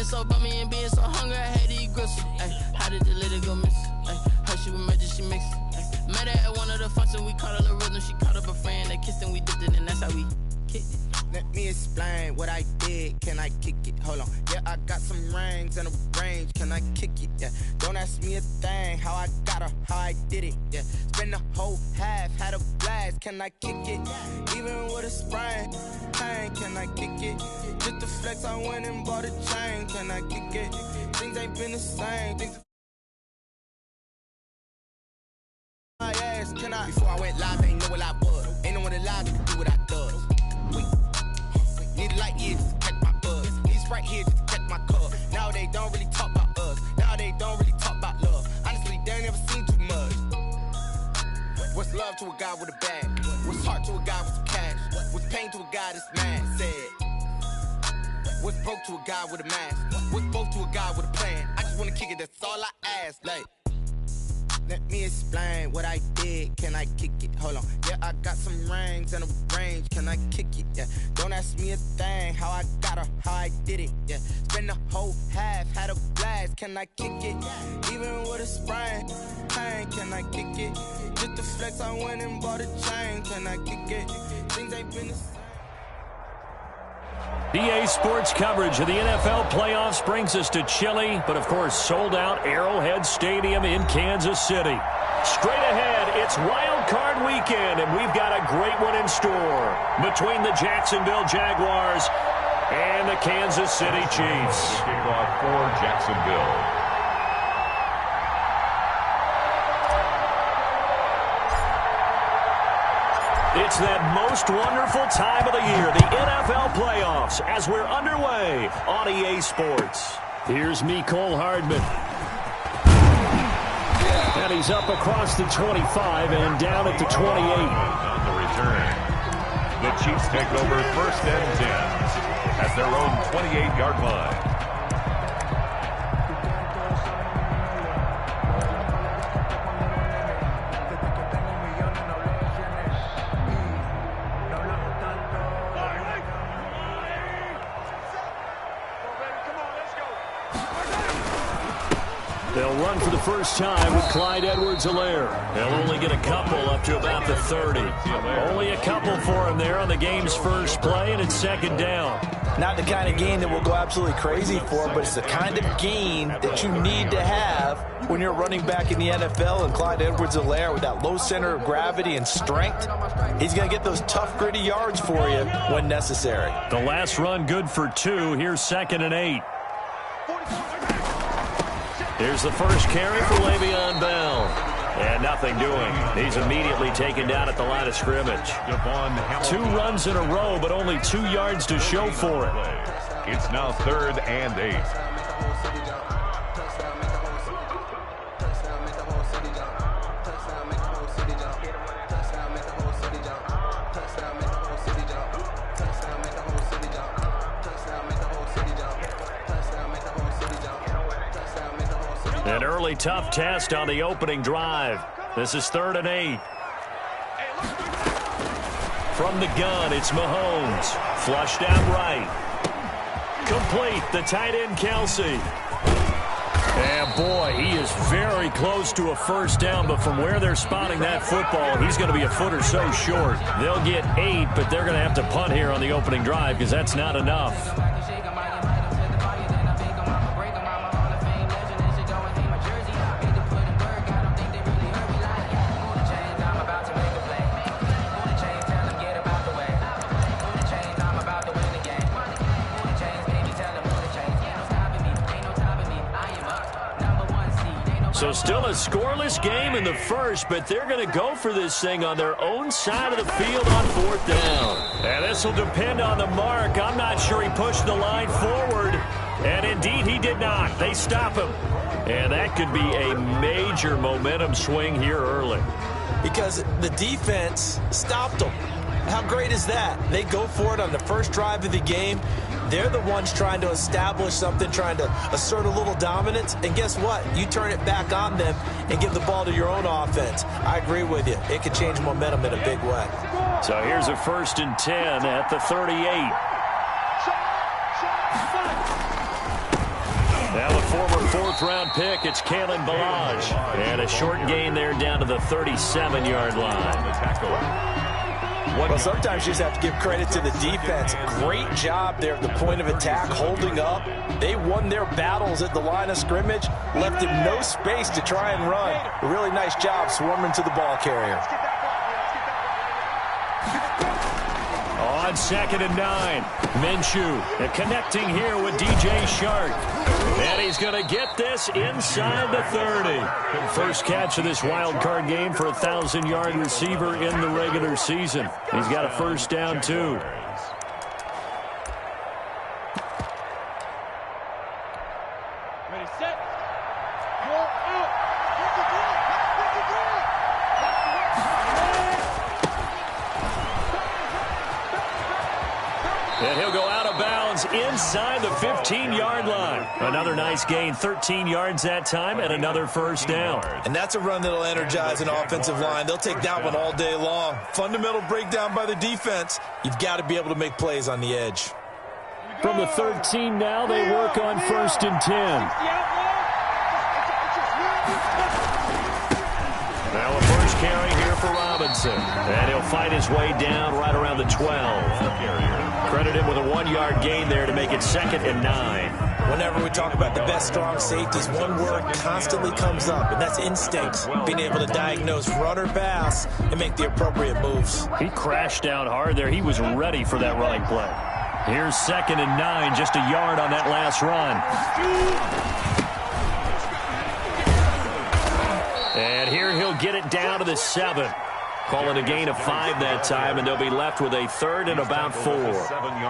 so bummy and being so hungry, I had to eat gristle. Ay, how did the lady go miss? Ay, her she was magic, she mixed. Met her at one of the functions, we caught her the rhythm. She caught up a friend, they kissed and we dipped it, and that's how we kicked it. Let me explain what I did. Can I kick it? Hold on. Yeah, I got some rings and a range. Can I kick it? Yeah. Don't ask me a thing. How I got her, how I did it. Yeah. Spend the whole half, had a blast. Can I kick it? Even with a sprain, pain. Can I kick it? Just the flex, I went and bought a chain. Can I kick it? Things ain't been the same. My ass, can I? Before I went live, ain't know what I was. Ain't no one alive that can do what I does. Need a light years to catch my buzz. These right here just to catch my cup. Now they don't really talk about us. Now they don't really talk about love. Honestly, they ain't never seen too much. What's love to a guy with a bag? What's heart to a guy with some cash? What's pain to a guy that's mad? Said. What's broke to a guy with a mask? What's broke to a guy with a plan? I just wanna kick it, that's all I ask. Like, let me explain what I did. Can I kick it? Hold on. Yeah, I got some rings and a range. Can I kick it? Yeah. Don't ask me a thing. How I got her, how I did it. Yeah. Spend the whole half, had a blast. Can I kick it? Even with a sprain, pain. Can I kick it? Just the flex, I went and bought a chain. Can I kick it? Things ain't been the same. EA Sports coverage of the NFL playoffs brings us to chilly, but of course sold out Arrowhead Stadium in Kansas City. Straight ahead, it's Wild Card Weekend, and we've got a great one in store between the Jacksonville Jaguars and the Kansas City Chiefs. Kickoff for Jacksonville. It's that most wonderful time of the year, the NFL playoffs, as we're underway on EA Sports. Here's Mecole Hardman. And he's up across the 25 and down at the 28. On the return, the Chiefs take over 1st and 10 at their own 28-yard line. They'll run for the first time with Clyde Edwards-Helaire. They'll only get a couple up to about the 30. Only a couple for him there on the game's first play, and it's 2nd down. Not the kind of gain that we'll go absolutely crazy for, but it's the kind of gain that you need to have when you're running back in the NFL. And Clyde Edwards-Helaire, with that low center of gravity and strength, he's going to get those tough, gritty yards for you when necessary. The last run good for 2. Here's 2nd and 8. Here's the first carry for Le'Veon Bell. And nothing doing. He's immediately taken down at the line of scrimmage. 2 runs in a row, but only 2 yards to show for it. It's now 3rd and 8. An early tough test on the opening drive. This is 3rd and 8. From the gun, it's Mahomes. Flushed out right. Complete, the tight end Kelsey. And boy, he is very close to a first down, but from where they're spotting that football, he's going to be a foot or so short. They'll get 8, but they're going to have to punt here on the opening drive because that's not enough. So still a scoreless game in the first, but they're going to go for this thing on their own side of the field on 4th down. And this will depend on the mark. I'm not sure he pushed the line forward. And indeed, he did not. They stop him. And that could be a major momentum swing here early. Because the defense stopped them. How great is that? They go for it on the first drive of the game. They're the ones trying to establish something, trying to assert a little dominance. And guess what? You turn it back on them and give the ball to your own offense. I agree with you. It could change momentum in a big way. So here's a 1st and 10 at the 38. Now the former fourth-round pick, it's Kalen Ballage. And a short gain there down to the 37-yard line. Well, sometimes you just have to give credit to the defense. Great job there at the point of attack, holding up. They won their battles at the line of scrimmage, left him no space to try and run. A really nice job swarming to the ball carrier. On 2nd and 9, Minshew connecting here with DJ Shark. And he's going to get this inside the 30. First catch of this wild card game for a 1,000-yard receiver in the regular season. He's got a first down, too. Ready, set, go out. And he'll go out of bounds inside the 15-yard line. Another nice gain, 13 yards that time, and another first down. And that's a run that'll energize an offensive line. They'll take that one all day long. Fundamental breakdown by the defense. You've got to be able to make plays on the edge. From the 13 now, they work on 1st and 10. Now a first carry here for Robinson. And he'll fight his way down right around the 12. Credit him with a 1-yard gain there to make it 2nd and 9. Whenever we talk about the best strong safeties, one word constantly comes up, and that's instinct. Being able to diagnose run or pass and make the appropriate moves. He crashed down hard there. He was ready for that running play. Here's 2nd and 9, just a yard on that last run. And here he'll get it down to the 7. Call it a gain of 5 that time, and they'll be left with a 3rd and about 4.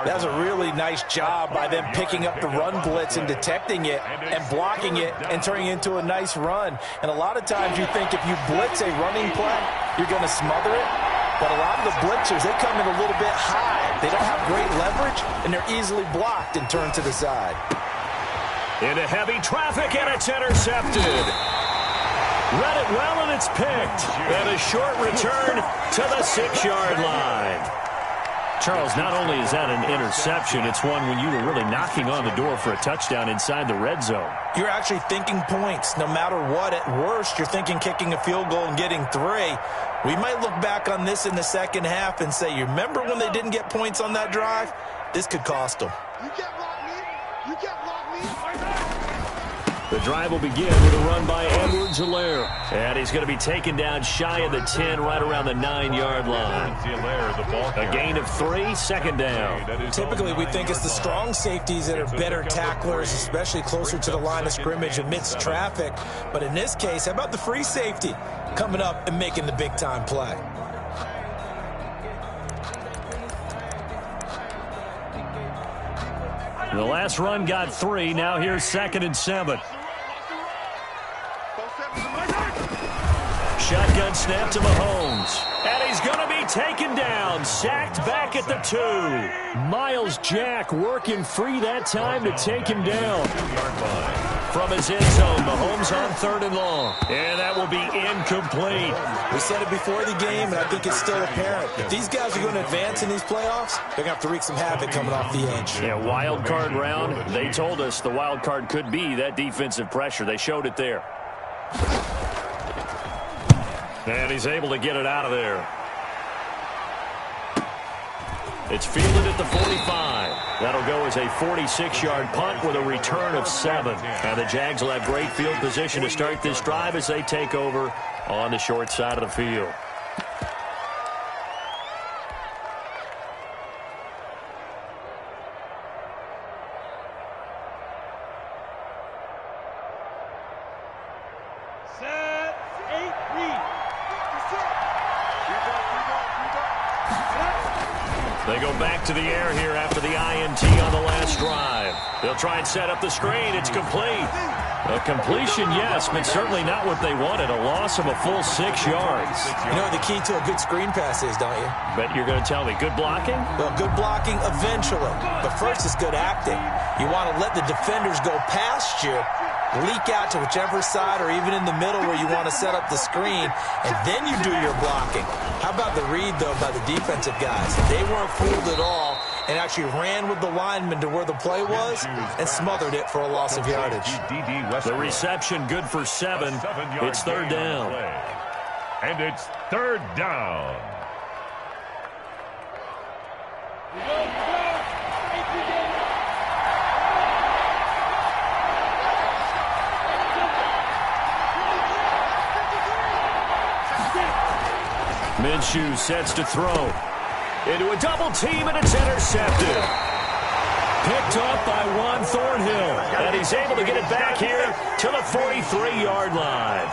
That was a really nice job by them picking up the run blitz and detecting it and blocking it and turning it into a nice run. And a lot of times you think if you blitz a running play, you're going to smother it. But a lot of the blitzers, they come in a little bit high. They don't have great leverage, and they're easily blocked and turned to the side. Into heavy traffic, and it's intercepted. Read it well, and it's picked. And a short return to the 6-yard line. Charles, not only is that an interception, it's one when you were really knocking on the door for a touchdown inside the red zone. You're actually thinking points. No matter what, at worst, you're thinking kicking a field goal and getting 3. We might look back on this in the second half and say, you remember when they didn't get points on that drive? This could cost them. You can't block me. You can't block me. The drive will begin with a run by Edwards-Helaire. And he's going to be taken down shy of the 10, right around the 9-yard line. A gain of 3, 2nd down. Typically, we think it's the strong safeties that are better tacklers, especially closer to the line of scrimmage amidst traffic. But in this case, how about the free safety coming up and making the big-time play? The last run got 3. Now here's 2nd and 7. Shotgun snap to Mahomes. And he's going to be taken down. Sacked back at the 2. Miles Jack working free that time to take him down. From his end zone, Mahomes on 3rd and long. And that will be incomplete. We said it before the game, and I think it's still apparent. If these guys are going to advance in these playoffs, they're going to have to wreak some havoc coming off the edge. Yeah, wild card round. They told us the wild card could be that defensive pressure. They showed it there. And he's able to get it out of there. It's fielded at the 45. That'll go as a 46-yard punt with a return of 7. And the Jags will have great field position to start this drive as they take over on the short side of the field. Set, 8, read. They go back to the air here after the INT on the last drive. They'll try and set up the screen. It's complete. A completion, yes, but certainly not what they wanted. A loss of a full 6 yards. You know what the key to a good screen pass is, don't you? Bet you're going to tell me. Good blocking? Well, good blocking eventually. But first, it's good acting. You want to let the defenders go past you, leak out to whichever side or even in the middle where you want to set up the screen, and then you do your blocking. How about the read, though, by the defensive guys? They weren't fooled at all, and actually ran with the lineman to where the play was and smothered it for a loss of yardage. The reception good for 7. It's third down. And it's third down. Minshew sets to throw. Into a double team, and it's intercepted. Picked up by Juan Thornhill. And he's able to get it back here to the 43-yard line.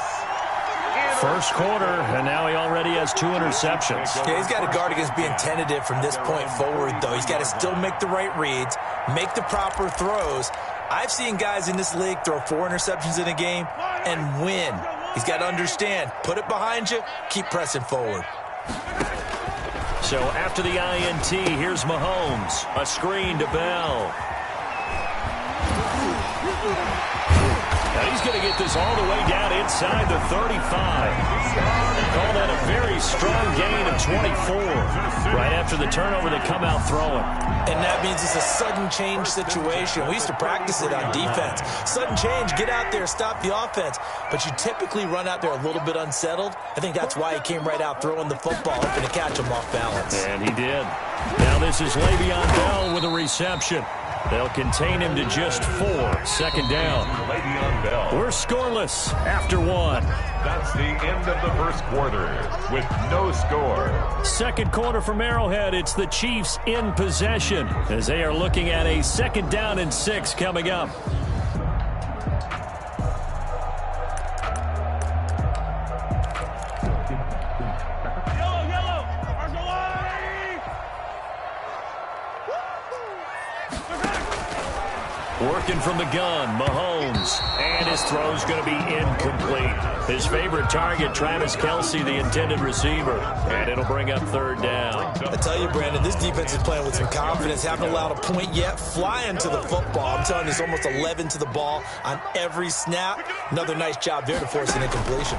First quarter, and now he already has 2 interceptions. Yeah, he's got to guard against being tentative from this point forward, though. He's got to still make the right reads, make the proper throws. I've seen guys in this league throw 4 interceptions in a game and win. He's got to understand, put it behind you, keep pressing forward. So after the INT, here's Mahomes. A screen to Bell. Now he's going to get this all the way down inside the 35. Call that a very strong gain of 24. Right after the turnover, they come out throwing. And that means it's a sudden change situation. We used to practice it on defense. Sudden change, get out there, stop the offense. But you typically run out there a little bit unsettled. I think that's why he came right out throwing the football, hoping to catch him off balance. And he did. Now this is Le'Veon Bell with a reception. They'll contain him to just 4. Second down. Le'Veon Bell. We're scoreless after 1. That's the end of the first quarter with no score. Second quarter from Arrowhead. It's the Chiefs in possession as they are looking at a 2nd down and 6 coming up. Working from the gun, Mahomes, and his throw's going to be incomplete. His favorite target, Travis Kelce, the intended receiver, and it'll bring up third down. I tell you, Brandon, this defense is playing with some confidence. Haven't allowed a point yet. Flying to the football. I'm telling you, it's almost 11 to the ball on every snap. Another nice job there to force an incompletion.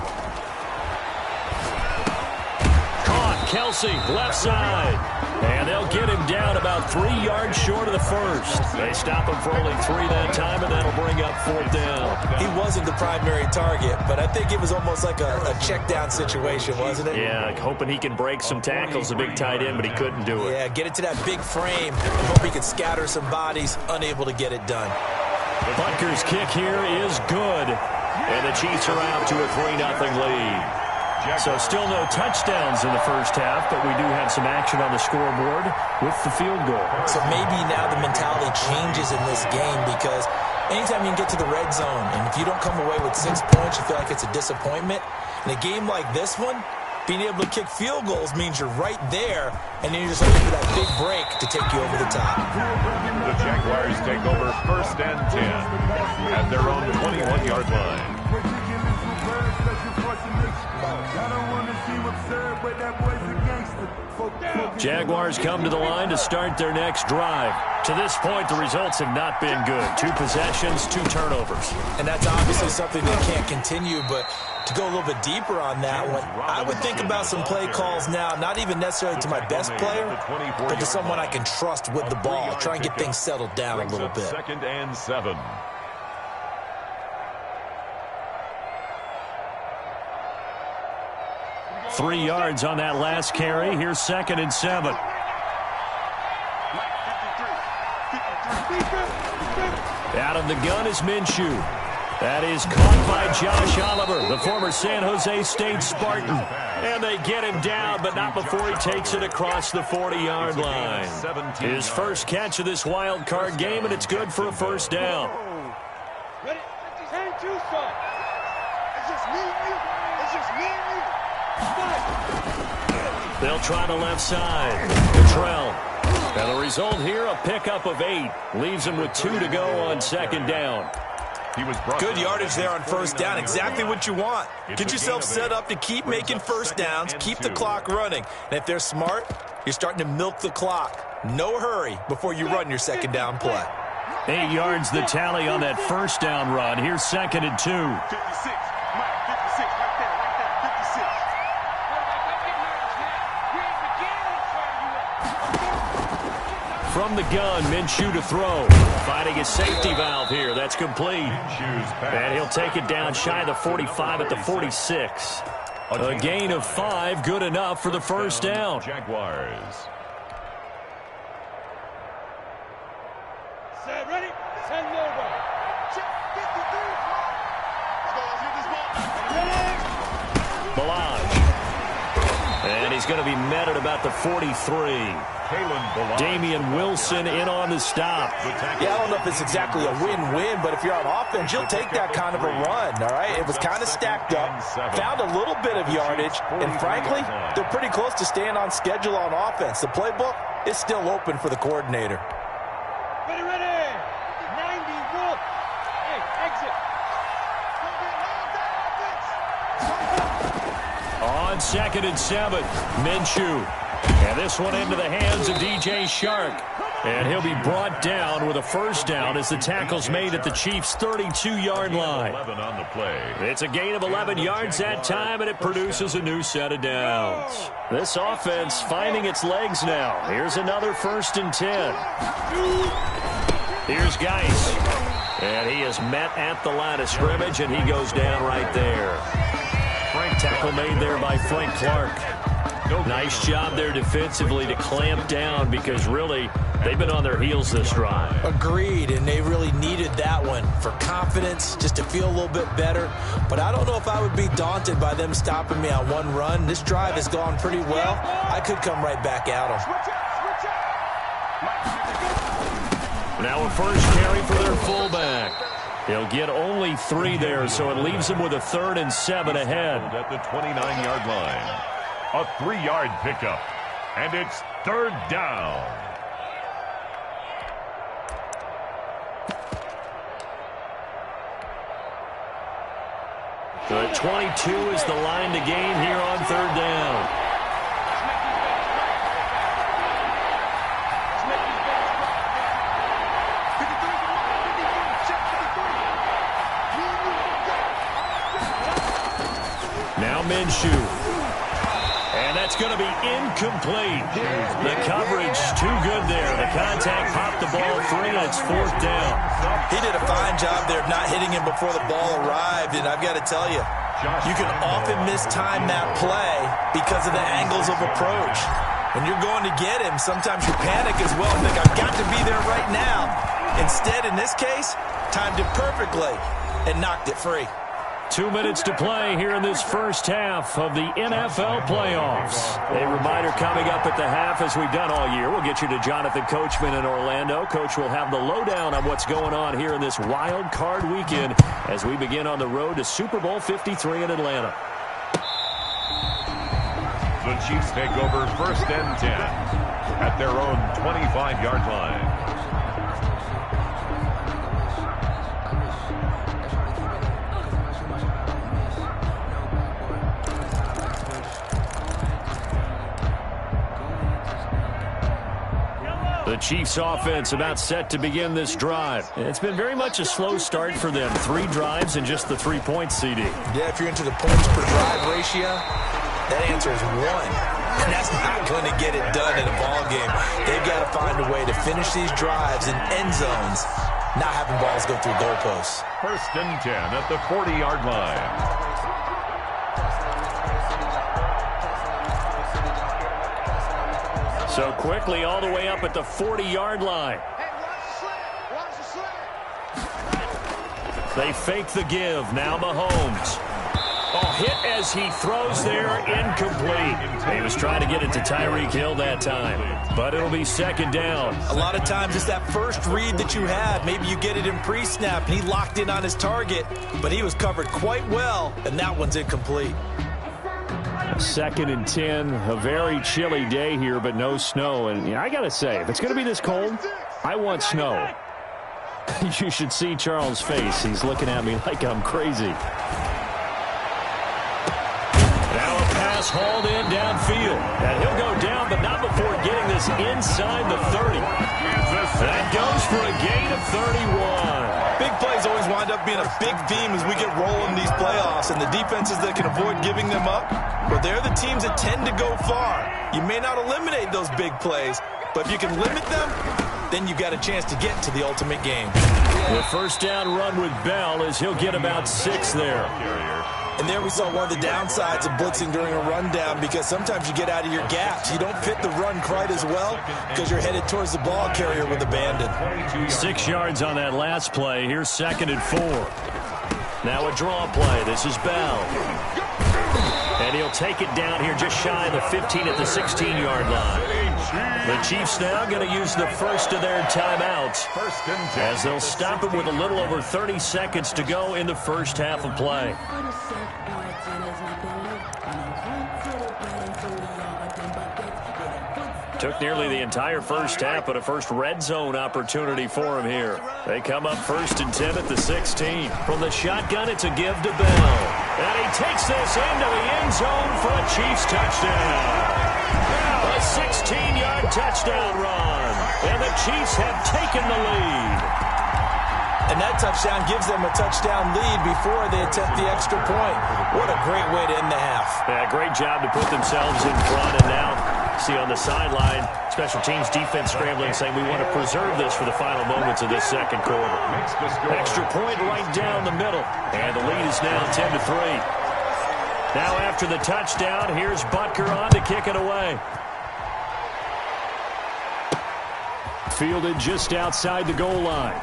Caught, Kelce, left side. And they'll get him down about 3 yards short of the first. They stop him for only 3 that time, and that'll bring up 4th down. He wasn't the primary target, but I think it was almost like a check down situation, wasn't it? Yeah, hoping he can break some tackles, a big tight end, but he couldn't do it. Yeah, get it to that big frame and hope he could scatter some bodies, unable to get it done. Butker's kick here is good, and the Chiefs are out to a 3-0 lead. So still no touchdowns in the first half, but we do have some action on the scoreboard with the field goal. So maybe now the mentality changes in this game because anytime you can get to the red zone, and if you don't come away with 6 points, you feel like it's a disappointment. In a game like this one, being able to kick field goals means you're right there, and then you're just looking for that big break to take you over the top. The Jaguars take over 1st and 10 at their own 21-yard line. Jaguars come to the line to start their next drive. To this point, the results have not been good. 2 possessions, 2 turnovers. And that's obviously something that can't continue, but to go a little bit deeper on that one, I would think about some play calls now, not even necessarily to my best player, but to someone I can trust with the ball. Try and get things settled down a little bit. 2nd and 7. Three yards on that last carry. Here's 2nd and 7. Out of the gun is Minshew. That is caught by Josh Oliver, the former San Jose State Spartan. And they get him down, but not before he takes it across the 40-yard line. His first catch of this wild card game, and it's good for a 1st down. Ready? 10-2 start. It's just me and you. It's just me and you. They'll try the left side. Cottrell. And the result here, a pickup of 8. Leaves him with 2 to go on 2nd down. Good yardage there on 1st down. Exactly what you want. Get yourself set up to keep making 1st downs, keep the clock running. And if they're smart, you're starting to milk the clock. No hurry before you run your 2nd down play. 8 yards the tally on that 1st down run. Here's 2nd and 2. 56. Mike, 56. Right there. 56. from the gun. Minshew to throw. Finding his safety valve here. That's complete. And he'll take it down shy of the 45 at the 46. A gain of 5, good enough for the first down. Jaguars. Set, ready, send over. Check 53. Balaj. And he's going to be met at about the 43. Damian Wilson in on the stop. Yeah, I don't know if it's exactly a win-win, but if you're on offense, you'll take that kind of a run, all right? It was kind of stacked up, found a little bit of yardage, and frankly, they're pretty close to staying on schedule on offense. The playbook is still open for the coordinator. Ready, ready. 90, Wolf. Hey, exit. On 2nd and 7, Minshew. And this one into the hands of DJ Shark. And he'll be brought down with a first down as the tackle's made at the Chiefs' 32-yard line. 11 on the play. It's a gain of 11 yards that time, and it produces a new set of downs. This offense finding its legs now. Here's another 1st and 10. Here's Geis. And he is met at the line of scrimmage, and he goes down right there. Tackle made there by Frank Clark. Nice job there defensively to clamp down because really they've been on their heels this drive. Agreed, and they really needed that one for confidence, just to feel a little bit better. But I don't know if I would be daunted by them stopping me on one run. This drive has gone pretty well. I could come right back at them. Now a first carry for their fullback. He'll get only 3 there, so it leaves him with a 3rd and 7 ahead. At the 29-yard line. A 3-yard pickup. And it's 3rd down. The 22 is the line to gain here on 3rd down. Minshew. And that's going to be incomplete. The coverage too good there. The contact popped the ball free, and it's 4th down. He did a fine job there of not hitting him before the ball arrived, and I've got to tell you, you can often mistime that play because of the angles of approach. When you're going to get him, sometimes you panic as well and think, I've got to be there right now. Instead, in this case, timed it perfectly and knocked it free. 2 minutes to play here in this first half of the NFL playoffs. A reminder coming up at the half, as we've done all year. We'll get you to Jonathan Coachman in Orlando. Coach will have the lowdown on what's going on here in this wild card weekend as we begin on the road to Super Bowl 53 in Atlanta. The Chiefs take over 1st and 10 at their own 25-yard line. The Chiefs offense about set to begin this drive. It's been very much a slow start for them. 3 drives and just the 3 points, CD. Yeah, if you're into the points per drive ratio, that answer is 1. And that's not going to get it done in a ball game. They've got to find a way to finish these drives in end zones, not having balls go through goalposts. 1st and 10 at the 40-yard line. So quickly all the way up at the 40-yard line. They fake the give. Now Mahomes. Oh, hit as he throws there, incomplete. He was trying to get it to Tyreek Hill that time, but it'll be 2nd down. A lot of times it's that first read that you have. Maybe you get it in pre-snap, and he locked in on his target, but he was covered quite well, and that one's incomplete. 2nd and 10, a very chilly day here, but no snow. And I got to say, if it's going to be this cold, I want snow. You should see Charles' face. He's looking at me like I'm crazy. Now a pass hauled in downfield. And he'll go down, but not before getting this inside the 30. That goes for a gain of 31. Big plays always wind up being a big theme as we get rolling these playoffs, and the defenses that can avoid giving them up, well, they're the teams that tend to go far. You may not eliminate those big plays, but if you can limit them, then you've got a chance to get to the ultimate game. The first down run with Bell is he'll get about 6 there. And there we saw one of the downsides of blitzing during a rundown, because sometimes you get out of your gaps. You don't fit the run quite as well because you're headed towards the ball carrier with abandon. 6 yards on that last play. Here's 2nd and 4. Now a draw play. This is Bell. And he'll take it down here just shy of the 15 at the 16-yard line. The Chiefs now going to use the first of their timeouts as they'll stop it with a little over 30 seconds to go in the first half of play. Took nearly the entire first half, but a first red zone opportunity for him here. They come up 1st and 10 at the 16. From the shotgun, it's a give to Bell. And he takes this into the end zone for a Chiefs touchdown. A 16-yard touchdown run. And the Chiefs have taken the lead. And that touchdown gives them a touchdown lead before they attempt the extra point. What a great way to end the half. Yeah, great job to put themselves in front. And now, see on the sideline, special teams defense scrambling, saying we want to preserve this for the final moments of this second quarter. Extra point right down the middle. And the lead is now 10-3. Now after the touchdown, here's Butker on to kick it away. Fielded just outside the goal line.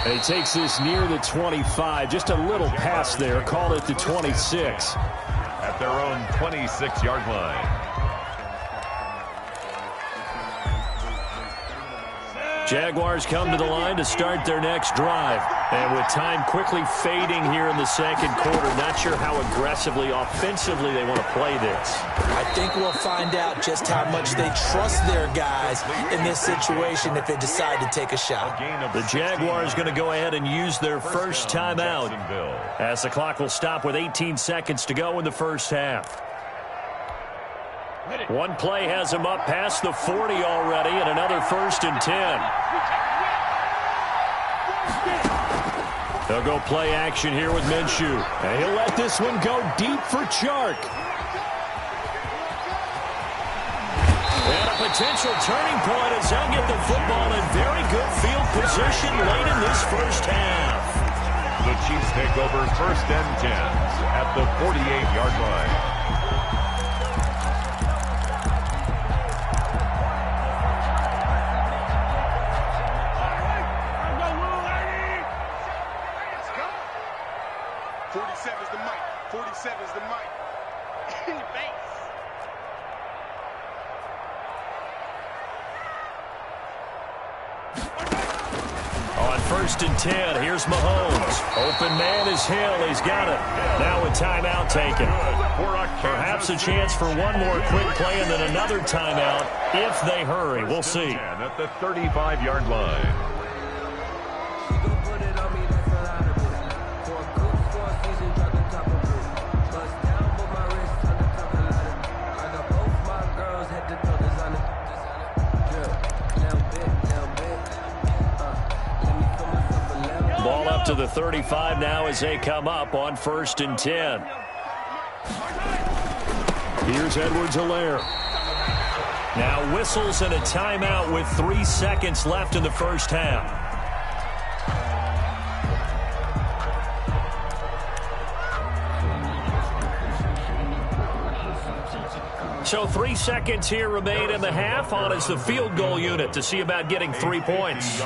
And he takes this near the 25. Just a little pass there. Call it the 26. At their own 26-yard line. Jaguars come to the line to start their next drive. And with time quickly fading here in the second quarter, not sure how aggressively, offensively they want to play this. I think we'll find out just how much they trust their guys in this situation if they decide to take a shot. The Jaguars going to go ahead and use their first timeout as the clock will stop with 18 seconds to go in the first half. One play has him up past the 40 already, and another 1st and 10. They'll go play action here with Minshew. And he'll let this one go deep for Chark. And a potential turning point as they'll get the football in very good field position late in this first half. The Chiefs take over 1st and 10 at the 48-yard line. On 1st and 10, here's Mahomes. Open man is Hill. He's got it. Now a timeout taken. Perhaps a chance for one more quick play and then another timeout if they hurry. We'll see. At the 35-yard line. Ball up to the 35 now as they come up on 1st and 10. Here's Edwards-Helaire. Now whistles and a timeout with 3 seconds left in the first half. So 3 seconds here remain in the half. On is the field goal unit to see about getting 3 points.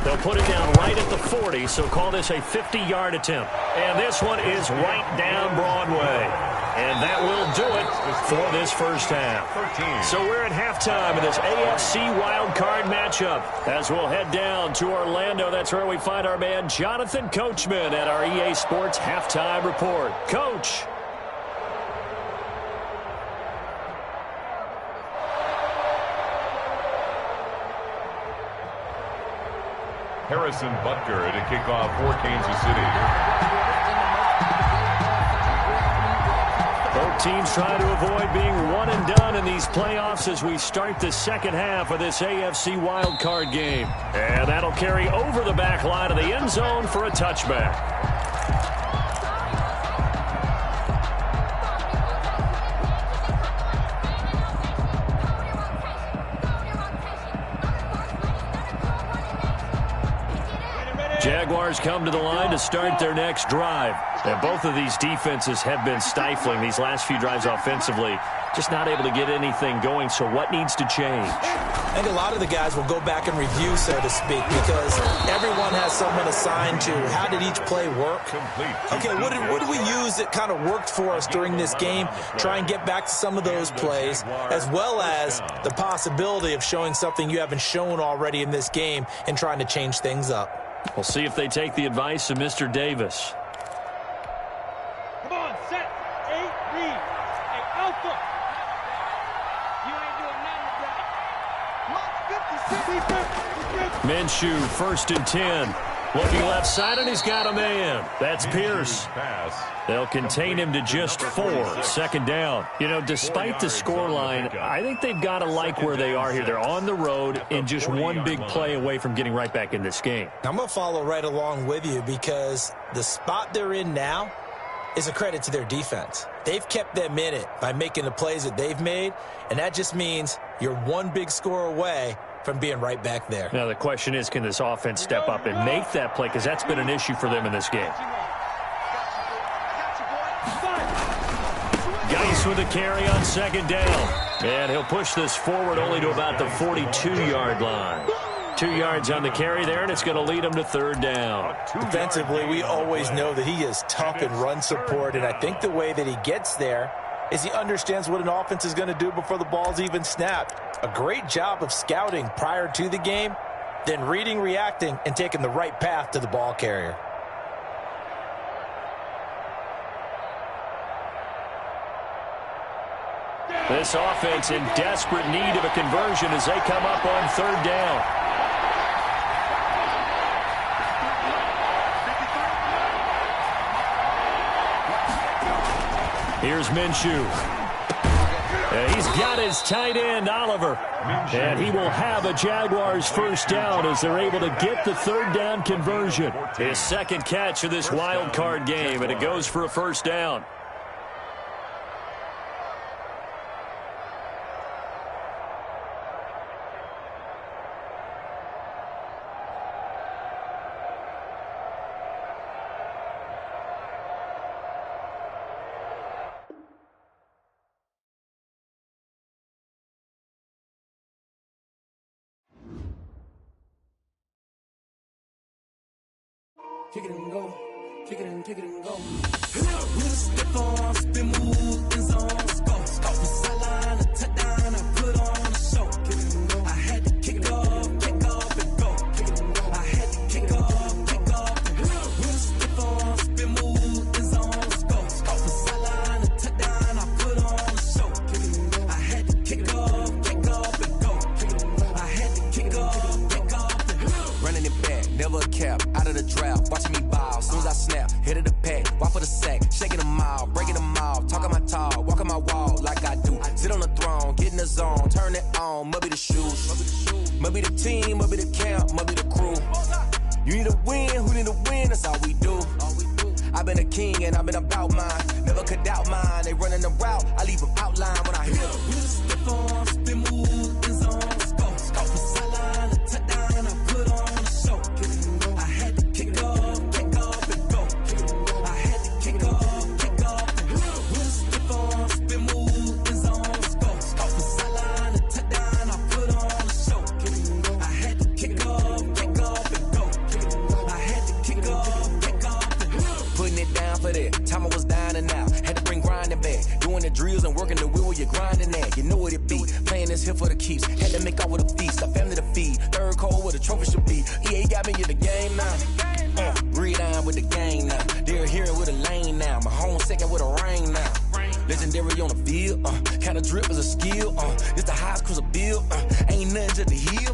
They'll put it down right at the 40, so call this a 50-yard attempt. And this one is right down Broadway. And that will do it for this first half. So we're at halftime in this AFC wildcard matchup as we'll head down to Orlando. That's where we find our man Jonathan Coachman at our EA Sports Halftime Report. Coach. Harrison Butker to kick off for Kansas City. Both teams trying to avoid being one and done in these playoffs as we start the second half of this AFC wildcard game. And that'll carry over the back line of the end zone for a touchback. Jaguars come to the line to start their next drive. And both of these defenses have been stifling these last few drives offensively. Just not able to get anything going, so what needs to change? I think a lot of the guys will go back and review, so to speak, because everyone has someone assigned to how did each play work. Okay, what did we use that kind of worked for us during this game? Try and get back to some of those plays, as well as the possibility of showing something you haven't shown already in this game and trying to change things up. We'll see if they take the advice of Mr. Davis. Come on, set, 8, read. Hey, Alpha. You ain't doing nothing today. Minshew, 1st and 10. Looking left side, and he's got a man. That's Pierce. They'll contain him to just 4. 2nd down. You know, despite the scoreline, I think they've got to like where they are here. They're on the road and just one big play away from getting right back in this game. I'm going to follow right along with you because the spot they're in now is a credit to their defense. They've kept them in it by making the plays that they've made, and that just means you're one big score away from being right back there. Now, the question is, can this offense step up and make that play? Because that's been an issue for them in this game. Geis with a carry on 2nd down. And he'll push this forward only to about the 42-yard line. 2 yards on the carry there, and it's going to lead him to 3rd down. Defensively, we always know that he is tough in run support, and I think the way that he gets there is he understands what an offense is going to do before the ball's even snapped. A great job of scouting prior to the game, then reading, reacting, and taking the right path to the ball carrier. This offense in desperate need of a conversion as they come up on 3rd down. Here's Minshew. And he's got his tight end, Oliver. And he will have a Jaguars 1st down as they're able to get the 3rd down conversion. His 2nd catch of this wild card game, and it goes for a 1st down. Kick it and go, kick it and go. With a stiff arm, spin move, in zone, go. From sideline to touchdown, I put on a show. Kick it and go. I had to kick off and go. Kick it and go. I had to kick off and go. With a stiff arm, spin move, in zone, go. From sideline to touchdown, I put on a show. Kick it and go. I had to kick off and go. Kick it and go. I had to kick off and go. Running it back, never a cap, out of the draft. Watching me ball, soon as I snap, hit of the pack, walk for the sack, shaking them all, breaking them all, talking my talk, walking my wall like I do. Sit on the throne, get in the zone, turn it on, must be the shoes, must be the team, must be the camp, must be the crew. You need a win, who need a win, that's all we do. I've been a king and I've been about mine, never could doubt mine. They running the route, I leave them outline when I hit them. With a stiff arm, spin move, in zone, go. From sideline to touchdown, I put on a show. I had to kick off and go. I had to kick off and go. With a stiff arm, spin move, in zone, go. From sideline to touchdown, I put on a show. I had to kick off and go. I had to kick off and go. Putting it down for that, time I was down and out. Had to bring grinding back, doing the drills and working the wheel where you're grinding at. You know what it be, playing this here for the keeps. Had to make off with a feast, a family to feed. 3rd cold where the trophy should be. EA got me in the game now. Read on with the game now. They're here with a lane now. My home 2nd with a ring now. Legendary on the field, kinda drip is a skill. It's the highest cruiser bill, ain't nothing to the heel.